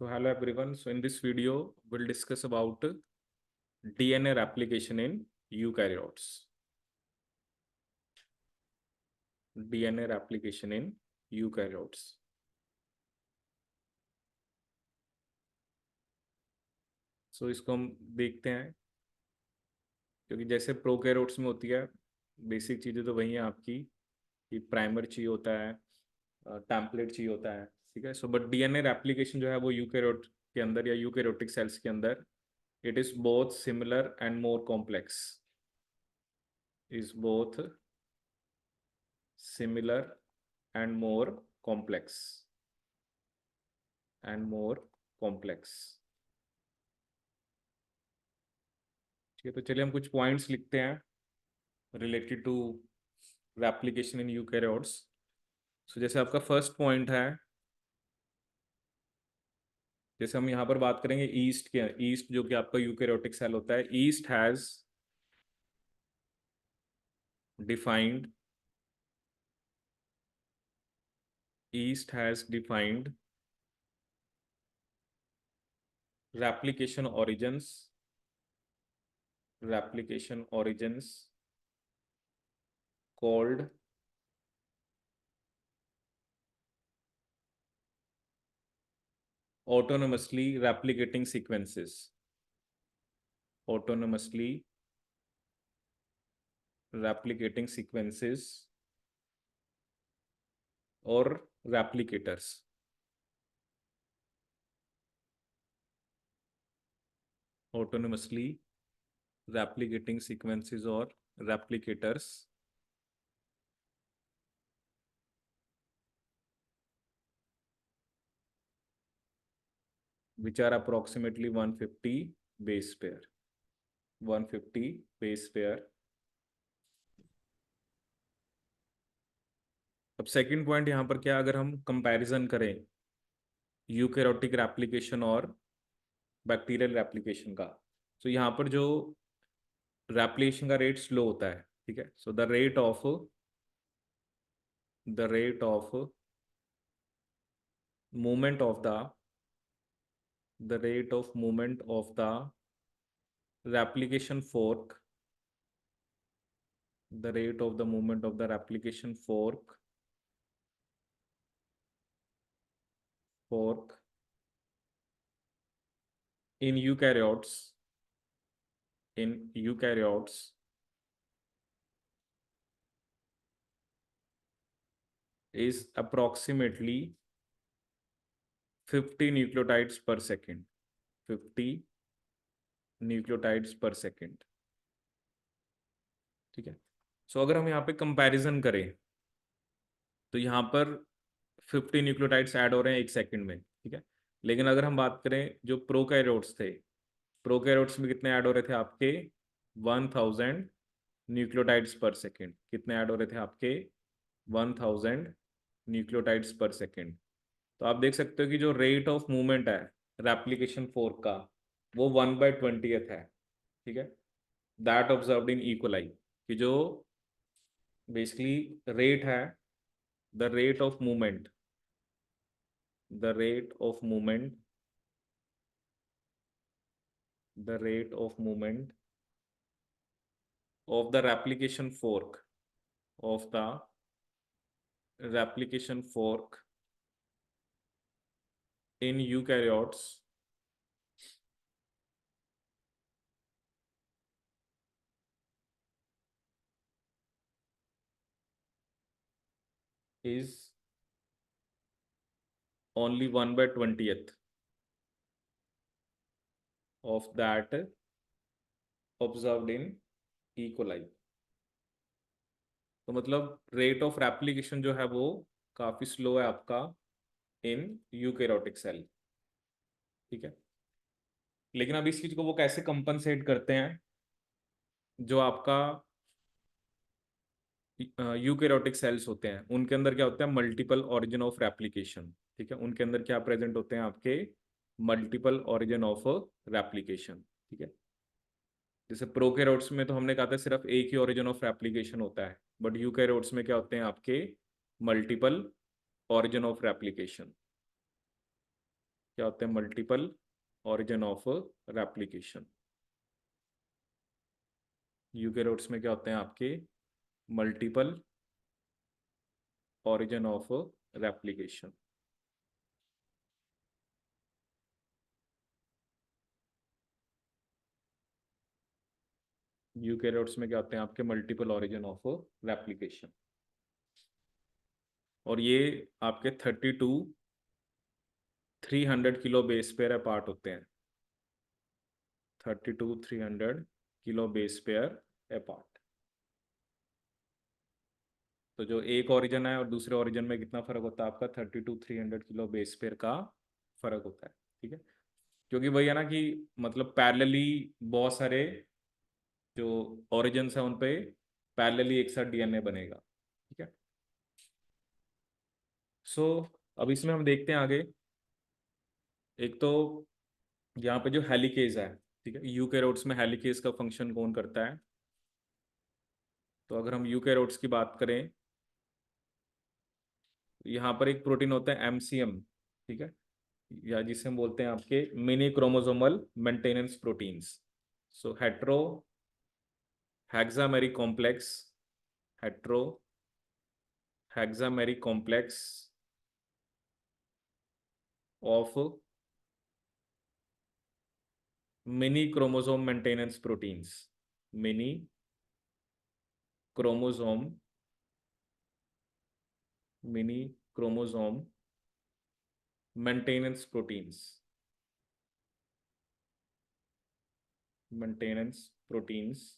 So hello everyone. So in this video, we'll discuss about DNA replication in eukaryotes. DNA replication in eukaryotes. So इसको हम देखते हैं क्योंकि जैसे prokaryotes में होती है बेसिक चीज़ें तो वही हैं आपकी कि प्राइमर चाहिए होता है, टेम्पलेट चाहिए होता है, ठीक है। सो बट डीएनए रेप्लिकेशन जो है वो यूकैरियोट के अंदर या यूकैरियोटिक सेल्स के अंदर it is both similar and more complex. Is both similar and more complex and more complex. ठीक है, तो चलिए हम कुछ पॉइंट्स लिखते हैं related to replication in eukaryotes. So जैसे आपका फर्स्ट पॉइंट है, जैसे हम यहाँ पर बात करेंगे ईस्ट के, ईस्ट जो कि आपका यूकैरियोटिक सेल होता है, east has defined east has defined replication origins called autonomously replicating sequences. Autonomously replicating sequences or replicators. Autonomously replicating sequences or replicators which are approximately 150 base pair. 150 base pair. अब second point यहाँ पर क्या, अगर हम comparison करें eukaryotic replication और bacterial replication का, तो यहाँ पर जो रेप्लिकेशन का रेट स्लो होता है, ठीक है। So the rate of movement of the rate of movement of the replication fork, the rate of the movement of the replication fork in eukaryotes is approximately 50 nucleotides per second. 50 nucleotides per second, ठीक है। सो अगर हम यहाँ पे comparison करें तो यहाँ पर 50 न्यूक्लियोटाइड्स ऐड हो रहे हैं एक सेकंड में, ठीक है। लेकिन अगर हम बात करें जो प्रोकैरियोट्स थे, प्रोकैरियोट्स में कितने ऐड हो रहे थे आपके 1000 न्यूक्लियोटाइड्स पर सेकेंड। कितने ऐड हो रहे थे आपके 1000 न्यूक्लियोटाइड्स पर सेकेंड। तो आप देख सकते हो कि जो रेट ऑफ मूवमेंट है रेप्लिकेशन फोर्क का वो 1/20th है, ठीक है। दैट ऑब्जर्व्ड इन इक्वलाई, कि जो बेसिकली रेट है, the rate of movement the rate of movement of the replication fork in eukaryotes is only 1/20th of that observed in E. coli। तो मतलब रेट ऑफ रेप्लिकेशन जो है वो काफी slow है आपका इन यूकैरियोटिक सेल, ठीक है। लेकिन अब इस चीज को वो कैसे कंपनसेट करते हैं, जो आपका यूकैरियोटिक सेल्स होते हैं उनके अंदर क्या होता है मल्टीपल ऑरिजिन ऑफ रेप्लिकेशन, ठीक है। उनके अंदर क्या प्रेजेंट होते हैं आपके मल्टीपल ऑरिजिन ऑफ रेप्लिकेशन, ठीक है। जैसे प्रोकैरियोट्स में तो हमने कहा था सिर्फ एक ही ऑरिजिन ऑफ रेप्लिकेशन होता है, बट यूकैरियोट्स में क्या होते हैं आपके मल्टीपल ऑरिजिन ऑफ रेप्लिकेशन, क्या होते हैं multiple origin of replication. Eukaryotes में क्या होते हैं आपके multiple origin of replication. Eukaryotes में क्या होते हैं आपके मल्टीपल ऑरिजिन ऑफ रेप्लिकेशन। और ये आपके 300 किलो बेस पेयर अपार्ट होते हैं। 300 किलो बेस पेयर अपार्ट। तो जो एक ओरिजिन है और दूसरे ओरिजिन में कितना फर्क होता है आपका 300 किलो बेस पेयर का फर्क होता है। ठीक है, क्योंकि वही है ना कि मतलब पैरेलली बहुत सारे जो ओरिजिन्स है उन पे पैरेलली एक साथ डीएनए बनेगा। ठीक है, सो अब इसमें हम देखते हैं आगे। एक तो यहाँ पे जो हेलिकेज है, ठीक है, यूकेरियोट्स में हेलिकेज का फंक्शन कौन करता है? तो अगर हम यूकेरियोट्स की बात करें, यहाँ पर एक प्रोटीन होता है एमसीएम, ठीक है, या जिसे हम बोलते हैं आपके mini chromosomal maintenance proteins. So hetero hexameric complex, hetero hexameric complex of mini chromosome maintenance proteins, mini chromosome mini chromosome maintenance proteins, maintenance proteins,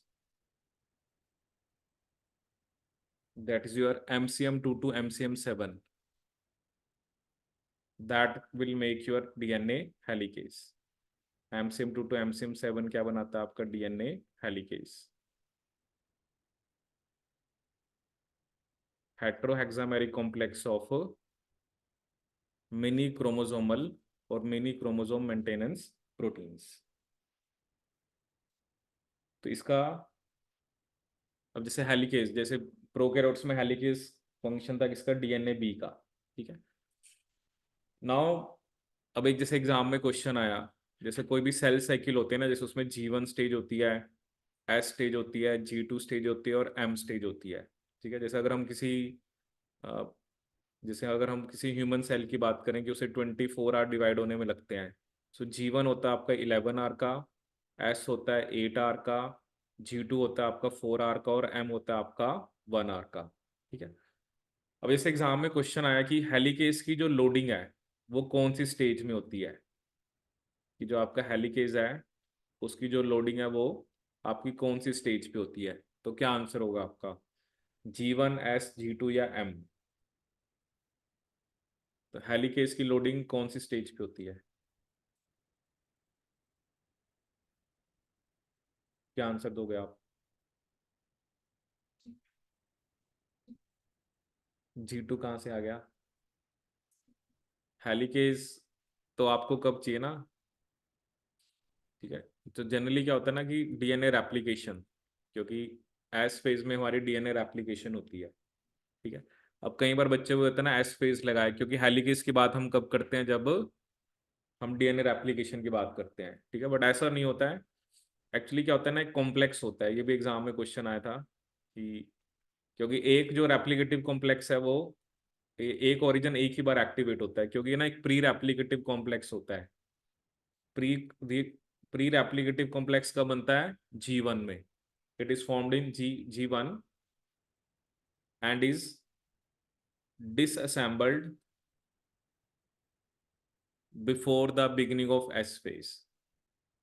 that is your MCM2 to MCM7, that will make your DNA helicase। MCM2 to MCM7 क्या बनाता है आपका DNA helicase. Heterohexameric complex of mini chromosomal और mini chromosome maintenance proteins. तो इसका अब जैसे helicase, जैसे प्रोकैरियोट्स में हेलिकेज फंक्शन था किसका? डीएनए बी का। ठीक है, नाउ अब एक जैसे एग्जाम में क्वेश्चन आया, जैसे कोई भी सेल साइकिल होती है ना, जैसे उसमें G1 स्टेज होती है, एस स्टेज होती है, G2 स्टेज होती है और एम स्टेज होती है। ठीक है, जैसे अगर हम किसी अ, जैसे अगर हम किसी ह्यूमन सेल की बात करें कि उसे 24 आवर डिवाइड होने में लगते हैं। सो G1 होता है आपका 11 आवर का, एस होता है 8 आवर का, G2 होता है आपका 4 आवर का और एम होता है आपका 1 आवर का। ठीक है, अब इस एग्जाम में क्वेश्चन आया कि हेलिकेज की जो लोडिंग है वो कौन सी स्टेज में होती है, कि जो आपका हेलिकेज है उसकी जो लोडिंग है वो आपकी कौन सी स्टेज पे होती है? तो क्या आंसर होगा आपका? G1, एस, G2 या एम? तो हेलिकेज की लोडिंग कौन सी स्टेज पे होती है? क्या आंसर दोगे आप? G2 कहाँ से आ गया? हेलिकेज तो आपको कब चाहिए ना? ठीक है, तो जनरली क्या होता है ना कि डीएनए रेप्लिकेशन, क्योंकि एस फेज में हमारी डीएनए रेप्लिकेशन होती है। ठीक है, अब कई बार बच्चे को होता है ना एस फेज लगाए, क्योंकि हेलिकेज की बात हम कब करते हैं? जब हम डीएनए रेप्लिकेशन की बात करते हैं। ठीक है, बट ऐसा नहीं होता है। एक्चुअली क्या होता है ना, एक कॉम्प्लेक्स होता है, ये भी एग्जाम में क्वेश्चन आया था कि क्योंकि एक जो रेप्लिकेटिव कॉम्प्लेक्स है वो एक ओरिजिन एक ही बार एक्टिवेट होता है, क्योंकि ना एक प्री रेप्लिकेटिव कॉम्प्लेक्स होता है। प्री प्री रेप्लिकेटिव कॉम्प्लेक्स कब बनता है? G1 में। It is formed in G1 and is disassembled before the beginning of S phase,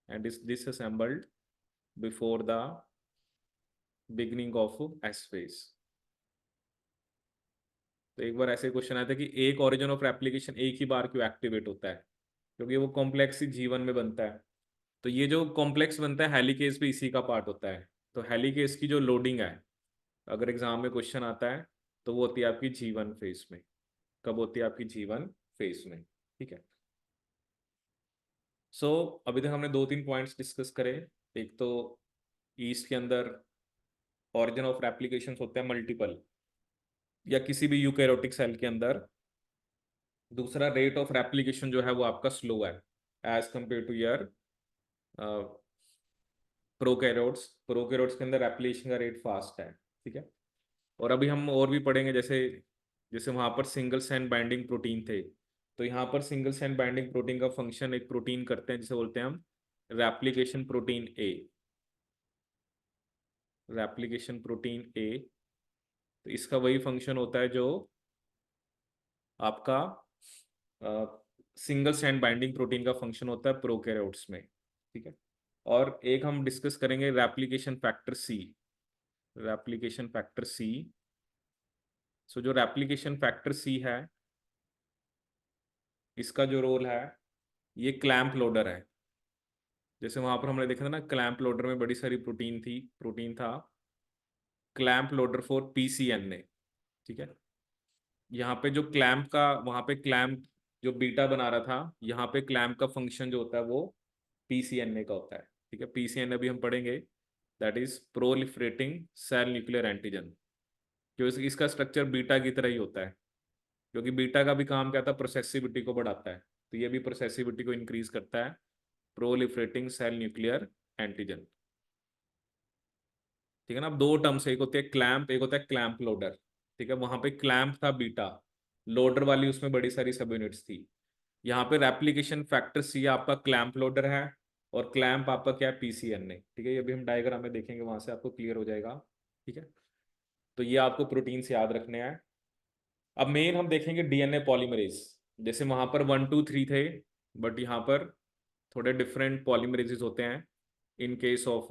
and is disassembled before the beginning of S phase। तो एक बार ऐसे question आया था कि एक ओरिजिन ऑफ रेप्लिकेशन एक ही बार क्यों एक्टिवेट होता है? क्योंकि वो कॉम्प्लेक्स ही G1 में बनता है। तो ये जो कॉम्प्लेक्स बनता है हेलिकेज भी इसी का पार्ट होता है। तो हेलिकेज की जो लोडिंग है, अगर एग्जाम में क्वेश्चन आता है तो वो होती है आपकी G1 फेज में। कब होती है आपकी G1 फेज में? ठीक है, सो अभी तक हमने दो तीन पॉइंट्स डिस्कस करे। एक तो ईस्ट के अंदर ऑरिजिन ऑफ रेप्लिकेशन होते हैं मल्टीपल, या किसी भी यूकैरियोटिक सेल के अंदर दूसरा रेट ऑफ रेप्लिकेशन जो है वो आपका स्लो है as compare to your prokaryotes. Prokaryotes के अंदर रेप्लिकेशन का रेट फास्ट है, ठीक है। और अभी हम और भी पढ़ेंगे, जैसे जैसे वहां पर सिंगल स्ट्रैंड बाइंडिंग प्रोटीन थे, तो यहाँ पर सिंगल स्ट्रैंड बाइंडिंग प्रोटीन का फंक्शन एक प्रोटीन करते हैं जिसे बोलते हैं हम replication protein A. Replication protein A, तो इसका वही फंक्शन होता है जो आपका सिंगल स्ट्रैंड बाइंडिंग प्रोटीन का फंक्शन होता है प्रोकैरियोट्स में, ठीक है। और एक हम डिस्कस करेंगे replication factor C. Replication factor C, so जो रेप्लिकेशन फैक्टर सी है, इसका जो रोल है, ये क्लैंप लोडर है। जैसे वहां पर हमने देखा था ना, क्लैंप लोडर में बड़ी सारी प्रोटीन था क्लैंप लोडर फॉर पीसीएनए, ठीक है। यहाँ पे जो क्लैंप का, वहां पे क्लैंप जो बीटा बना रहा था, यहाँ पे क्लैंप का फंक्शन जो होता है वो पीसीएनए का होता है, ठीक है। पीसीएनए अभी हम पढ़ेंगे, that is proliferating cell nuclear antigen. जो इसका स्ट्रक्चर बीटा की तरह ही होता है, क्योंकि बीटा का भी काम क्या था, प्रोसेसिविटी को बढ़ाता है, तो ये भी प्रोसेसिविटी को इंक्रीज करता है, प्रोलिफरेटिंग सेल न्यूक्लियर एंटीजन, ठीक है ना। अब दो टर्म्स, एक होती है क्लैंप, एक होता है क्लैंप लोडर, ठीक है। वहां पे क्लैंप था बीटा, लोडर वाली उसमें बड़ी सारी सब यूनिट्स थी। यहाँ पे रेप्लिकेशन फैक्टर सी आपका क्लैंप लोडर है, और क्लैंप आपका क्या है, पीसीएनए, ठीक है। ये भी हम डायग्राम में देखेंगे, वहां से आपको क्लियर हो जाएगा, ठीक है। तो ये आपको प्रोटीन से याद रखने हैं। अब मेन हम देखेंगे डीएनए पॉलीमरेज। जैसे वहां पर 1 2 3 थे, बट यहाँ पर थोड़े डिफरेंट पॉलीमरेजेस होते हैं in case of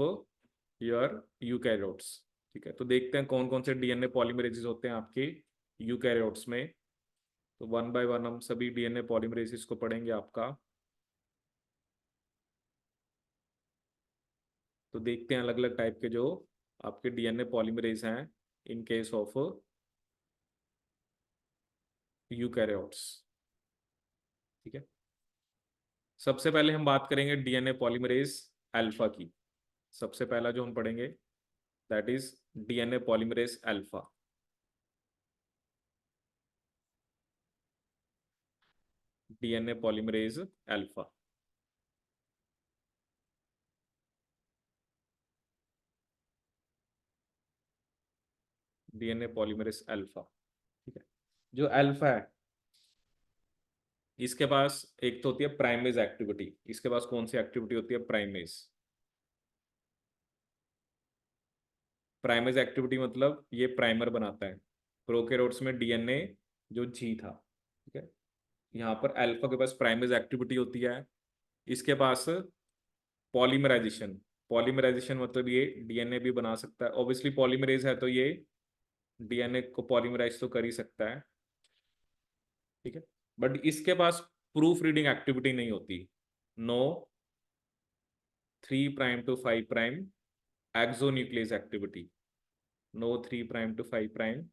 your eukaryotes, ठीक है। तो देखते हैं कौन कौन से डीएनए पॉलीमरेजेस होते हैं आपके यूकैरियोट्स में। तो वन बाय वन हम सभी डीएनए पॉलीमरेजेस को पढ़ेंगे आपका। तो देखते हैं अलग अलग टाइप के जो आपके डीएनए पॉलीमरेज हैं इन केस ऑफ यूकैरियोट्स, ठीक है। सबसे पहले हम बात करेंगे डीएनए पॉलीमरेज अल्फा की। सबसे पहला जो हम पढ़ेंगे, that is DNA polymerase alpha. DNA polymerase alpha, DNA polymerase alpha, ठीक है। जो अल्फा है, इसके पास एक तो होती है प्राइमेज एक्टिविटी। इसके पास कौन सी एक्टिविटी होती है, प्राइमेज। प्राइमेज एक्टिविटी मतलब ये प्राइमर बनाता है। प्रोकैरियोट्स में डीएनए जो जी था, ठीक है। यहाँ पर अल्फा के पास प्राइमेज एक्टिविटी होती है। इसके पास पॉलीमराइजेशन, पॉलीमराइजेशन मतलब ये डीएनए भी बना सकता है, ऑब्वियसली पॉलीमरेज है तो ये डीएनए को पॉलीमराइज तो कर ही सकता है, ठीक है। बट इसके पास प्रूफ रीडिंग एक्टिविटी नहीं होती। No 3' to 5' exonuclease activity, no 3' to 5'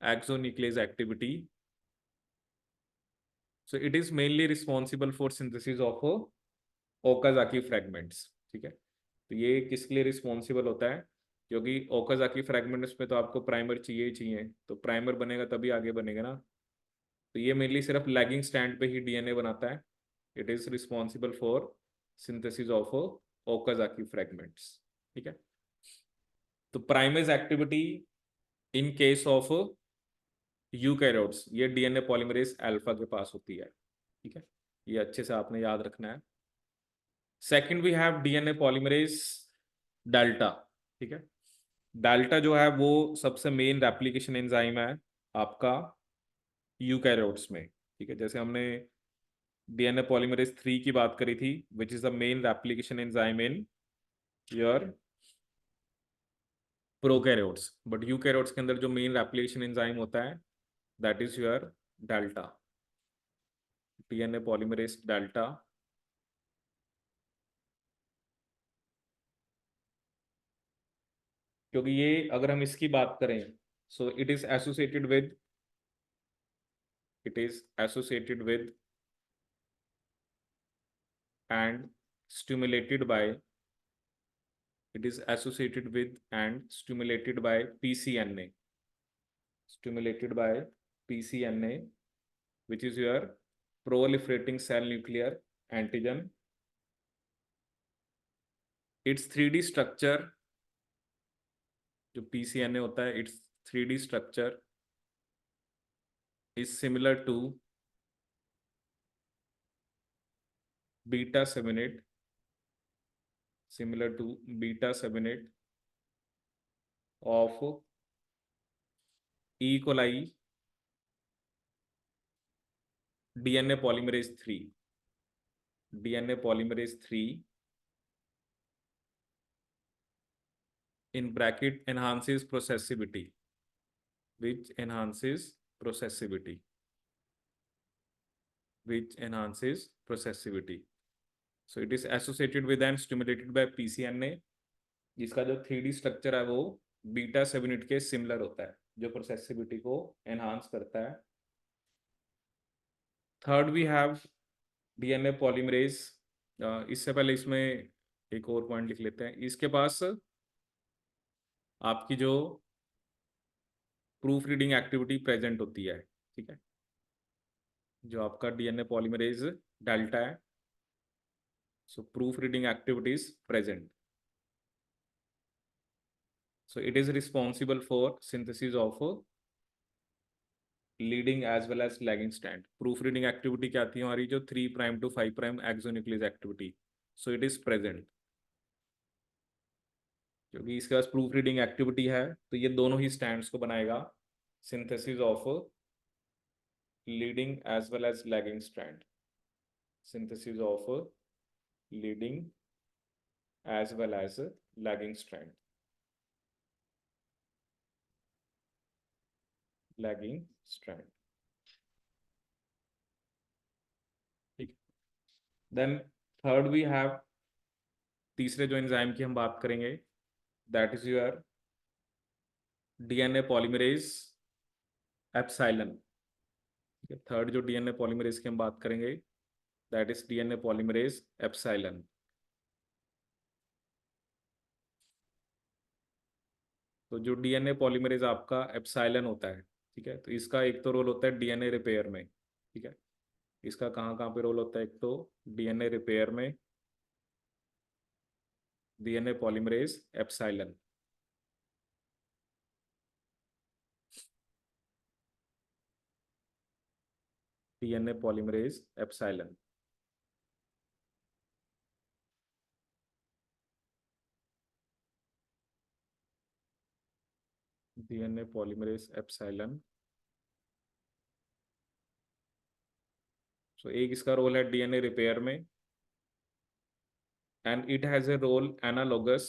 exonuclease activity. So it is mainly responsible for synthesis of Okazaki fragments, ठीक है। तो ये किसके लिए रिस्पॉन्सिबल होता है, क्योंकि ओकाजाकी फ्रेगमेंट्स में तो आपको प्राइमर चाहिए ही चाहिए, तो प्राइमर बनेगा तभी आगे बनेगा ना। तो ये मेनली सिर्फ लैगिंग स्टैंड पे ही डीएनए बनाता है। It is responsible for synthesis of Okazaki fragments, ठीक है। तो primase activity in case of eukaryotes, ये डीएनए पॉलीमरेज अल्फा के पास होती है, ठीक है। ये अच्छे से आपने याद रखना है। Second we have DNA polymerase delta, ठीक है। डेल्टा जो है वो सबसे मेन रेप्लिकेशन एंजाइम है आपका यूकैरियोट्स में, ठीक है। जैसे हमने डीएनए पॉलीमरेज 3 की बात करी थी, which is the main replication enzyme in your prokaryotes, but eukaryotes के अंदर जो मेन रेप्लिकेशन एंजाइम होता है, that is your delta, DNA polymerase delta. क्योंकि ये अगर हम इसकी बात करें, सो it is associated with and stimulated by it is associated with and stimulated by PCNA, stimulated by PCNA, which is your proliferating cell nuclear antigen. Its 3D structure, जो PCNA होता है, its 3D structure is similar to beta 7, similar to beta 7 of E. coli DNA polymerase 3. DNA polymerase 3 in bracket enhances processivity, which enhances processivity, which enhances processivity. So it is associated with and stimulated by PCNA, जिसका जो 3D structure है वो beta 7 के similar होता है, जो प्रोसेसिविटी को enhance करता है. Third we have DNA polymerase. इससे पहले इसमें एक और पॉइंट लिख लेते हैं. इसके पास आपकी जो प्रूफ रीडिंग एक्टिविटी प्रेजेंट होती है, ठीक है, जो आपका डीएनए पॉलीमरेज डेल्टा है, सो proof reading activities present. So it is responsible for synthesis of leading as well as lagging strand. Proofreading activity क्या आती है हमारी, जो 3' to 5' exonuclease activity. So it is present. क्योंकि इसके पास प्रूफ रीडिंग एक्टिविटी है तो ये दोनों ही स्टैंड्स को बनाएगा. Synthesis of leading as well as lagging strand. Synthesis of leading as well as lagging strand. Lagging strand. ठीक. देन थर्ड वी हैव, तीसरे जो एंजाइम की हम बात करेंगे, that is your DNA polymerase epsilon. Third जो डीएनए पॉलीमरेज की हम बात करेंगे, that is DNA polymerase epsilon. तो जो डीएनए पॉलीमरेज आपका एप्सिलॉन होता है, ठीक है, तो इसका एक तो रोल होता है डीएनए रिपेयर में. ठीक है, इसका कहाँ कहाँ पे रोल होता है, एक तो डीएनए रिपेयर में, DNA polymerase epsilon. DNA polymerase epsilon. DNA polymerase epsilon. So एक इसका रोल है डीएनए रिपेयर में, and it has a role analogous,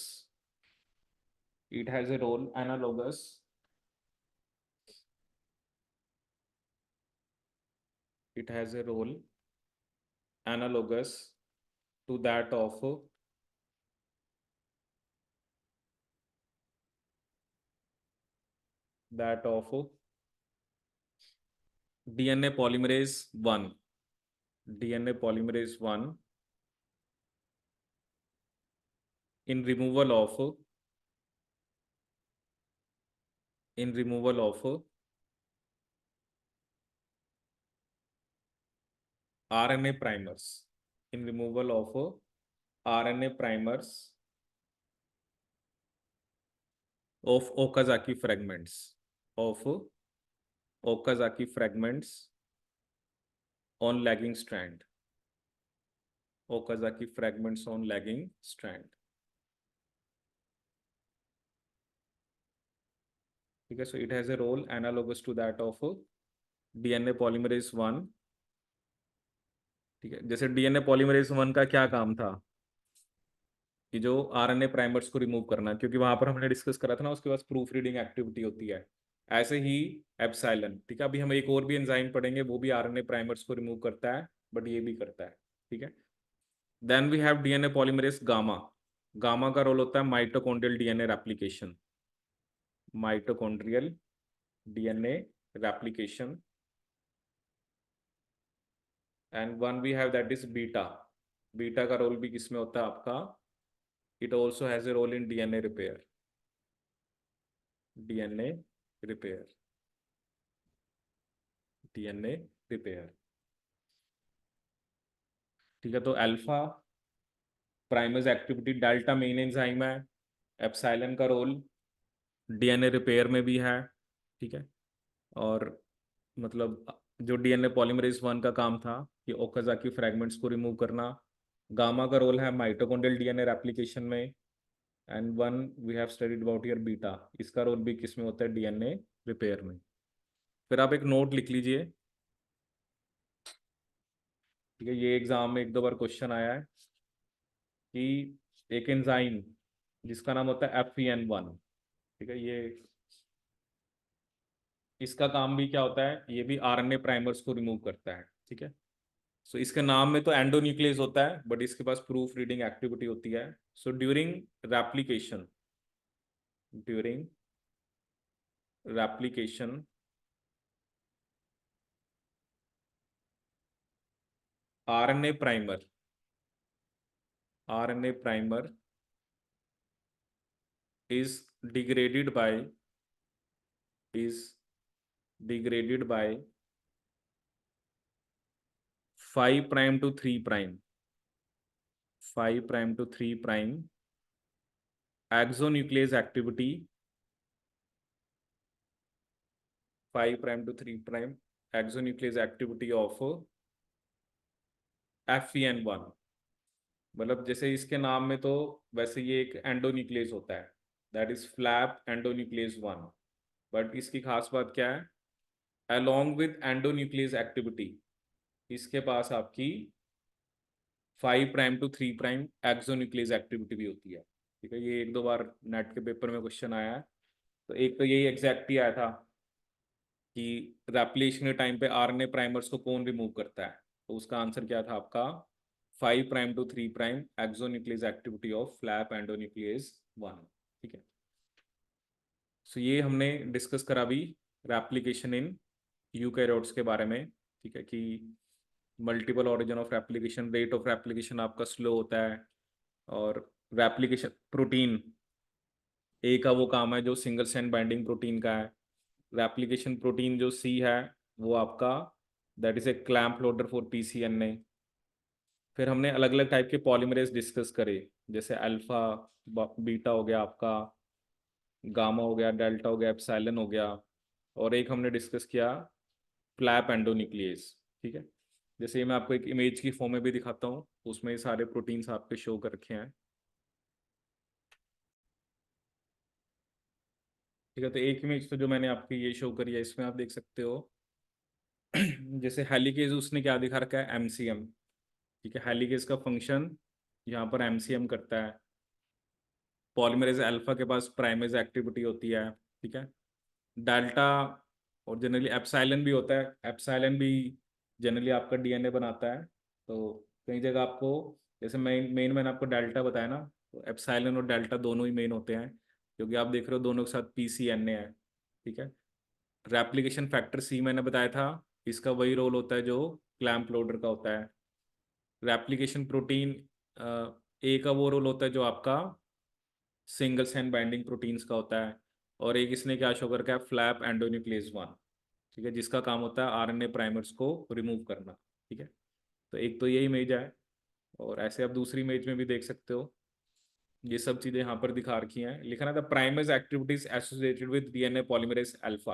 it has a role analogous it has a role analogous to that of DNA polymerase 1. DNA polymerase 1 in removal of RNA primers, in removal of RNA primers of Okazaki fragments, of Okazaki fragments on lagging strand. Okazaki fragments on lagging strand. ठीक है, so it has a role analogous to that of DNA polymerase 1. ठीक है, जैसे DNA polymerase 1 का क्या काम था, कि जो आरएनए प्राइमर्स को रिमूव करना, क्योंकि वहां पर हमने डिस्कस करा था ना, उसके पास प्रूफ रीडिंग एक्टिविटी होती है. ऐसे ही एप्सिलॉन, ठीक है, अभी हम एक और भी एंजाइम पढ़ेंगे, वो भी आरएनए प्राइमर्स को रिमूव करता है, बट ये भी करता है. ठीक है. Then we have DNA polymerase gamma. Gamma का रोल होता है mitochondrial DNA replication. Mitochondrial DNA replication. And one we have that is beta. Beta का रोल भी किसमें होता है आपका, it also has a role in DNA repair. DNA repair. DNA repair. ठीक है, तो alpha primase activity, delta main enzyme है, एप्सिलॉन का रोल डीएनए रिपेयर में भी है। ठीक है, और मतलब जो डीएनए पॉलीमरेज 1 का काम था कि ओकाजाकी फ्रैगमेंट्स को रिमूव करना, गामा का रोल है माइटोकॉन्ड्रियल डीएनए रेप्लिकेशन में, and one we have studied about your beta, इसका रोल भी किस में होता है, डीएनए रिपेयर में। फिर आप एक नोट लिख लीजिए, ठीक है, ये एग्जाम में एक दो बार क्वेश्चन आया है कि एक एंजाइम जिसका नाम होता है FEN1, ठीक है, ये इसका काम भी क्या होता है, ये भी आरएनए प्राइमर्स को रिमूव करता है। ठीक है, सो इसके नाम में तो एंडोन्यूक्लियस होता है, बट इसके पास प्रूफ रीडिंग एक्टिविटी होती है। So during replication RNA primer is degraded by is degraded by 5 prime to 3 prime 5 prime to 3 prime axonuclease activity 5 prime to 3 prime axonuclease activity of FEN1। मतलब जैसे इसके नाम में तो वैसे ये एक एंडोन्यूक्लियस होता है, that is flap endonuclease 1, but इसकी खास बात क्या है, along with एंडोन्यूक्लियस एक्टिविटी इसके पास आपकी 5 prime to 3 prime exonuclease activity भी होती है। ठीक है, ये एक दो बार नेट के पेपर में क्वेश्चन आया है। तो एक तो यही एग्जैक्ट ही आया था कि रेप्लिकेशन के टाइम पे आरएनए प्राइमर्स को कौन रिमूव करता है, तो उसका आंसर क्या था आपका 5 prime to 3 prime exonuclease activity of flap endonuclease 1। ठीक है, सो ये हमने डिस्कस करा भी रेप्लिकेशन इन यूकैरियोट्स के बारे में। ठीक है, कि multiple origin of replication, rate of replication आपका स्लो होता है, और रेप्लिकेशन प्रोटीन ए का वो काम है जो सिंगल स्ट्रैंड बाइंडिंग प्रोटीन का है, रेप्लिकेशन प्रोटीन जो सी है वो आपका that is a clamp loader for PCNA. फिर हमने अलग अलग टाइप के पॉलीमरेज डिस्कस करे, जैसे अल्फा बीटा हो गया आपका, गामा हो गया, डेल्टा हो गया, एप्सिलॉन हो गया, और एक हमने डिस्कस किया फ्लैप एंडोन्यूक्लियस। ठीक है, जैसे ये मैं आपको एक इमेज की फॉर्म में भी दिखाता हूँ, उसमें ये सारे प्रोटीन्स आपके शो कर रखे हैं। ठीक है, तो एक इमेज तो जो मैंने आपकी ये शो करी है, इसमें आप देख सकते हो जैसे हेलिकेज उसने क्या दिखा रखा है, एमसीएम। ठीक है, हेलिकेज का फंक्शन यहाँ पर एमसीएम करता है। पॉलीमरेज अल्फा के पास प्राइमेज एक्टिविटी होती है। ठीक है, डेल्टा और जनरली एप्सिलॉन भी होता है, एप्सिलॉन भी जनरली आपका डीएनए बनाता है। तो कई जगह आपको, जैसे मेन मेन मैंने आपको डेल्टा बताया ना, तो एप्सिलॉन और डेल्टा दोनों ही मेन होते हैं, क्योंकि आप देख रहे हो दोनों के साथ पीसीएनए है। ठीक है, रेप्लिकेशन फैक्टर सी मैंने बताया था, इसका वही रोल होता है जो क्लैंप लोडर का होता है। रेप्लिकेशन प्रोटीन ए का वो रोल होता है जो आपका सिंगल स्ट्रैंड बाइंडिंग प्रोटीन्स का होता है, और एक इसने क्या शो करके है, फ्लैप एंडोन्यूक्लियस 1। ठीक है, जिसका काम होता है आरएनए प्राइमर्स को रिमूव करना। ठीक है, तो एक तो ये इमेज है, और ऐसे आप दूसरी इमेज में भी देख सकते हो, ये सब चीजें यहाँ पर दिखा रखी हैं। लिखा ना था primers activities associated with DNA polymerase alpha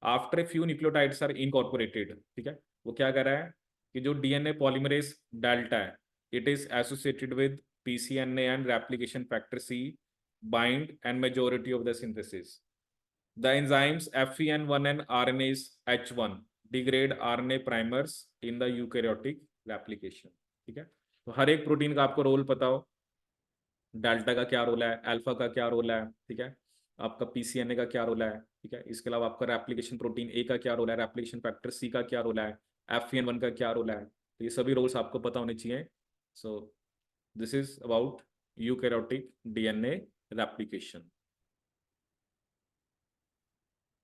after a few nucleotides are incorporated. ठीक है, वो क्या कर रहा है कि जो डीएनए पॉलीमरेज डेल्टा है, it is associated with PCNA and replication factor C bind and majority of the synthesis. The enzymes FEN1 and RNase H1 degrade RNA primers in the eukaryotic replication. ठीक है, तो हर एक protein का आपको role पता हो, delta का क्या रोल है, अल्फा का क्या रोल है, ठीक है, आपका पीसीएनए का क्या रोल है, ठीक है, इसके अलावा आपका रेप्लिकेशन प्रोटीन ए का क्या रोल है, रेप्लिकेशन फैक्टर सी का क्या रोल है, FEN1 का क्या रोल है, तो ये सभी रोल्स आपको पता होने चाहिए। So this is about eukaryotic DNA replication.